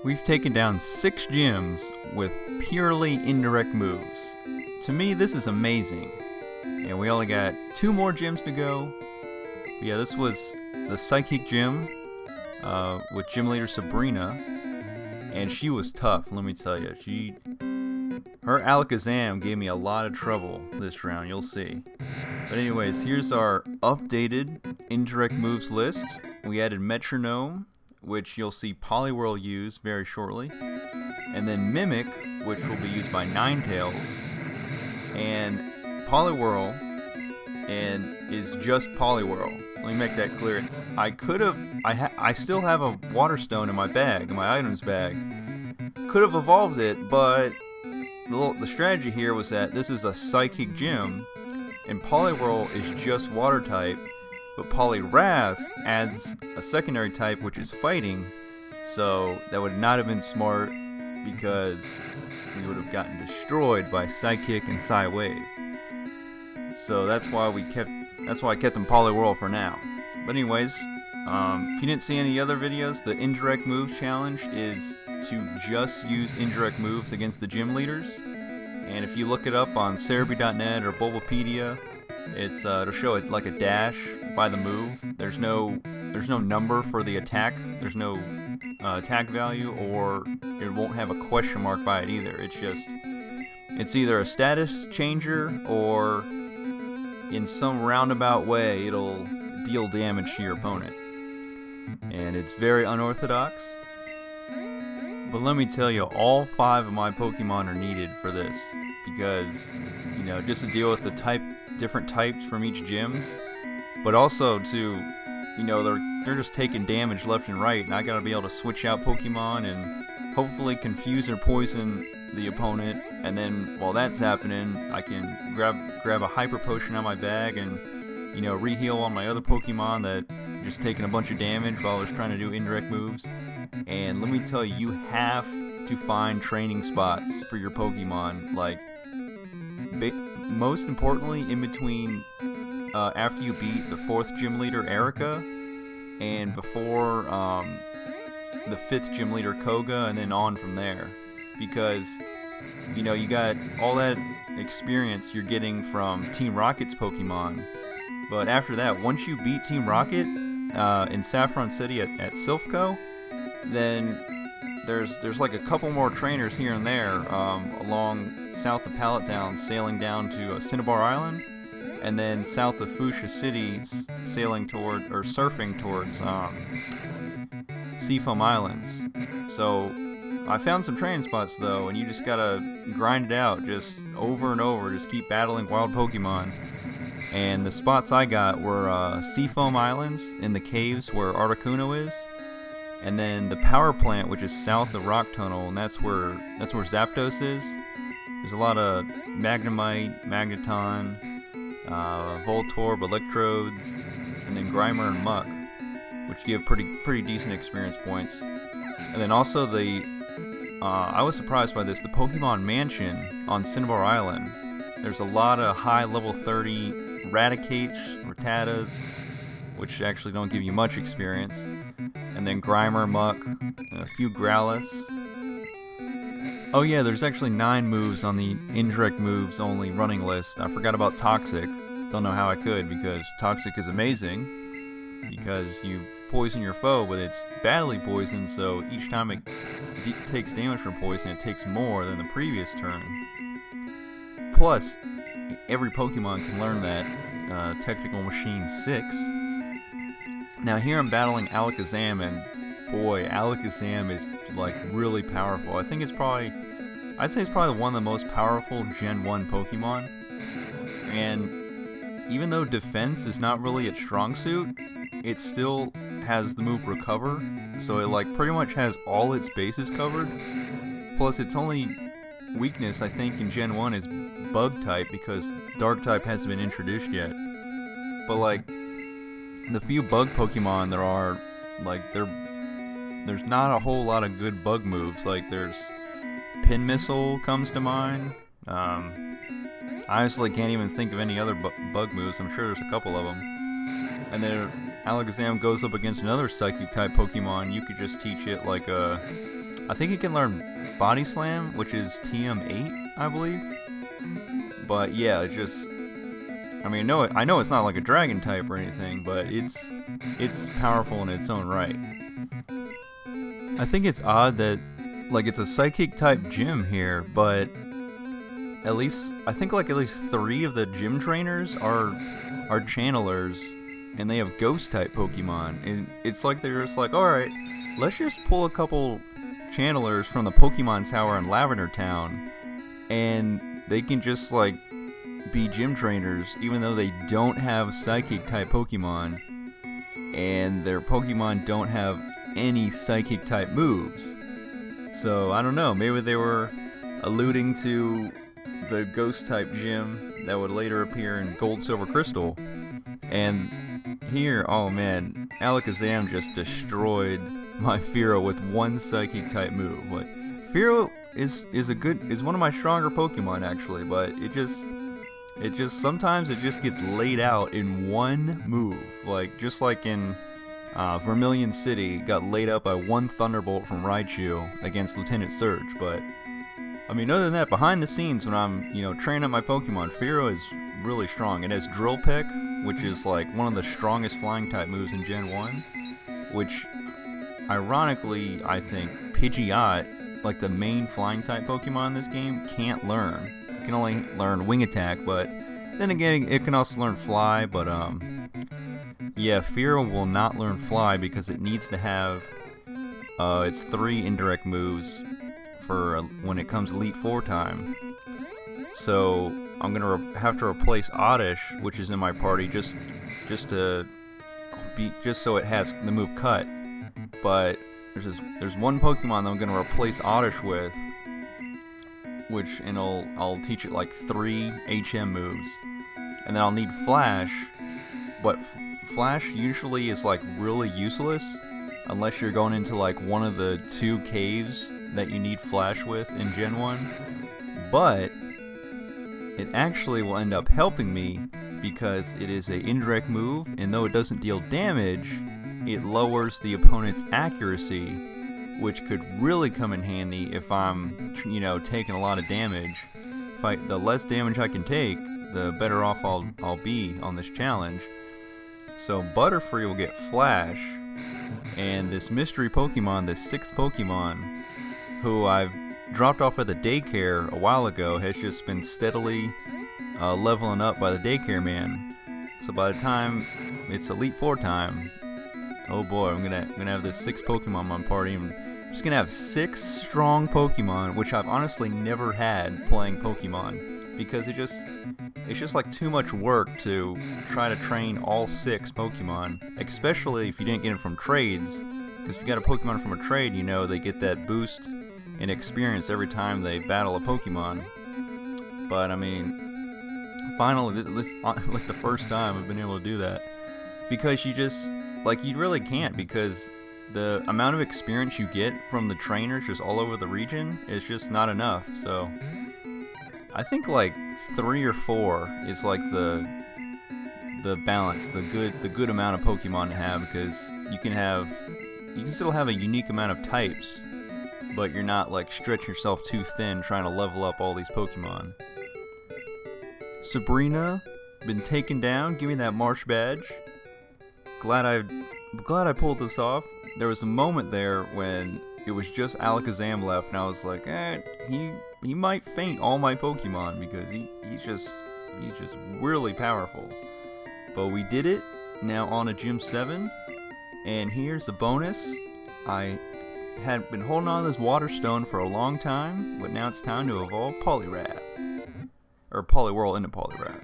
We've taken down 6 gyms with purely indirect moves. To me, this is amazing. And we only got 2 more gyms to go. But yeah, this was the Psychic Gym with gym leader Sabrina. And she was tough, let me tell you. Her Alakazam gave me a lot of trouble this round, you'll see. But anyways, here's our updated indirect moves list. We added Metronome, which you'll see Poliwhirl use very shortly. And then Mimic, which will be used by Ninetales. And Poliwhirl is just Poliwhirl. Let me make that clear. I still have a Water Stone in my bag, in my items bag. Could have evolved it, but the strategy here was that this is a Psychic Gym, and Poliwhirl is just Water type, but Poliwrath adds a secondary type, which is Fighting, so that would not have been smart because we would have gotten destroyed by Psychic and Psywave. So that's why I kept them Poliwhirl for now. But anyways, if you didn't see any other videos, the Indirect Moves Challenge is to just use indirect moves against the gym leaders. And if you look it up on Cerebi.net or Bulbapedia, it'll show it like a dash by the move. There's no number for the attack. There's no attack value, or it won't have a question mark by it either. It's either a status changer, or in some roundabout way it'll deal damage to your opponent. And it's very unorthodox. But let me tell you, all 5 of my Pokemon are needed for this, because, just to deal with the different types from each gyms, but also to, they're just taking damage left and right, and I gotta be able to switch out Pokemon and hopefully confuse or poison the opponent, and then while that's happening, I can grab a Hyper Potion out of my bag and, re-heal on my other Pokemon that just taking a bunch of damage while I was trying to do indirect moves. And let me tell you, you have to find training spots for your Pokemon, like, most importantly, in between, after you beat the 4th gym leader, Erica, and before, the 5th gym leader, Koga, and then on from there. Because, you got all that experience you're getting from Team Rocket's Pokemon, but after that, once you beat Team Rocket, in Saffron City at Silphco, then there's like a couple more trainers here and there along south of Pallet Town, sailing down to Cinnabar Island, and then south of Fuchsia City, surfing towards Seafoam Islands. So I found some training spots though, and you just gotta grind it out just over and over, just keep battling wild Pokemon. And the spots I got were Seafoam Islands in the caves where Articuno is, and then the power plant, which is south of Rock Tunnel, and that's where Zapdos is. There's a lot of Magnemite, Magneton, Voltorb, Electrodes, and then Grimer and Muck, which give pretty decent experience points. And then also I was surprised by this, the Pokemon Mansion on Cinnabar Island. There's a lot of high level 30 Raticates, Rattatas, which actually don't give you much experience. And then Grimer, Muck, a few Growlithe. Oh yeah, there's actually 9 moves on the indirect moves only running list. I forgot about Toxic. Don't know how I could, because Toxic is amazing, because you poison your foe, but it's badly poisoned, so each time it takes damage from poison, it takes more than the previous turn. Plus, every Pokemon can learn that Technical Machine 6. Now here I'm battling Alakazam, and boy, Alakazam is like really powerful. I'd say it's probably one of the most powerful Gen 1 Pokemon. And even though defense is not really its strong suit, it still has the move Recover, so it like pretty much has all its bases covered. Plus its only weakness, I think, in Gen 1 is Bug type, because Dark type hasn't been introduced yet. But like, the few bug Pokemon there are, like, there's not a whole lot of good bug moves. Like, there's Pin Missile comes to mind. I honestly can't even think of any other bug moves. I'm sure there's a couple of them. And then Alakazam goes up against another Psychic type Pokemon. You could just teach it like a I think you can learn Body Slam, which is TM8, I believe. But yeah, it's just, I mean, I know it's not like a dragon type or anything, but it's powerful in its own right. I think it's odd that, like, it's a psychic type gym here, but at least I think like at least 3 of the gym trainers are channelers, and they have ghost type Pokemon, and it's like they're just like, all right, let's just pull a couple channelers from the Pokemon Tower in Lavender Town, and they can just like be gym trainers even though they don't have psychic type Pokemon, and their Pokemon don't have any psychic type moves. So I don't know, maybe they were alluding to the ghost type gym that would later appear in Gold, Silver, Crystal. And here, oh man, Alakazam just destroyed my Fearow with one psychic type move. Like, Fearow is one of my stronger Pokemon actually, but it just sometimes it just gets laid out in one move. Like, just like in Vermilion City, got laid out by one Thunderbolt from Raichu against Lieutenant Surge. But I mean, other than that, behind the scenes when I'm, training up my Pokemon, Fearow is really strong. It has Drill Peck, which is like one of the strongest flying type moves in Gen 1, which ironically I think Pidgeot, like the main flying type Pokemon in this game, can't learn. It can only learn Wing Attack, but then again it can also learn Fly, but yeah, Fearow will not learn Fly because it needs to have its 3 indirect moves for when it comes Elite 4 time. So I'm gonna have to replace Oddish, which is in my party, just so it has the move Cut. But there's one Pokemon that I'm gonna replace Oddish with, and I'll teach it like 3 HM moves, and then I'll need Flash. But Flash usually is like really useless unless you're going into like one of the 2 caves that you need Flash with in Gen 1. But it actually will end up helping me because it is an indirect move, and though it doesn't deal damage, it lowers the opponent's accuracy, which could really come in handy if I'm, taking a lot of damage. The less damage I can take, the better off I'll be on this challenge. So Butterfree will get Flash, and this mystery Pokemon, this 6th Pokemon, who I've dropped off at the daycare a while ago, has just been steadily leveling up by the daycare man. So by the time it's Elite 4 time, oh boy, I'm gonna have this 6 Pokemon on my party. I'm just gonna have 6 strong Pokemon, which I've honestly never had playing Pokemon, because it's just like too much work to try to train all 6 Pokemon, especially if you didn't get them from trades. Because if you got a Pokemon from a trade, they get that boost in experience every time they battle a Pokemon. But I mean, finally, this like the first time I've been able to do that, because you really can't, because the amount of experience you get from the trainers just all over the region is just not enough. So I think like 3 or 4 is like the balance, the good amount of Pokemon to have, because you can still have a unique amount of types, but you're not like stretching yourself too thin trying to level up all these Pokemon. Sabrina, been taken down. Give me that Marsh badge. Glad I pulled this off. There was a moment there when it was just Alakazam left, and I was like, he might faint all my Pokemon because he's just really powerful. But we did it. Now on to Gym 7, and here's the bonus. I had been holding on to this Water Stone for a long time, but now it's time to evolve Poliwrath. Or Poliwhirl into Poliwrath.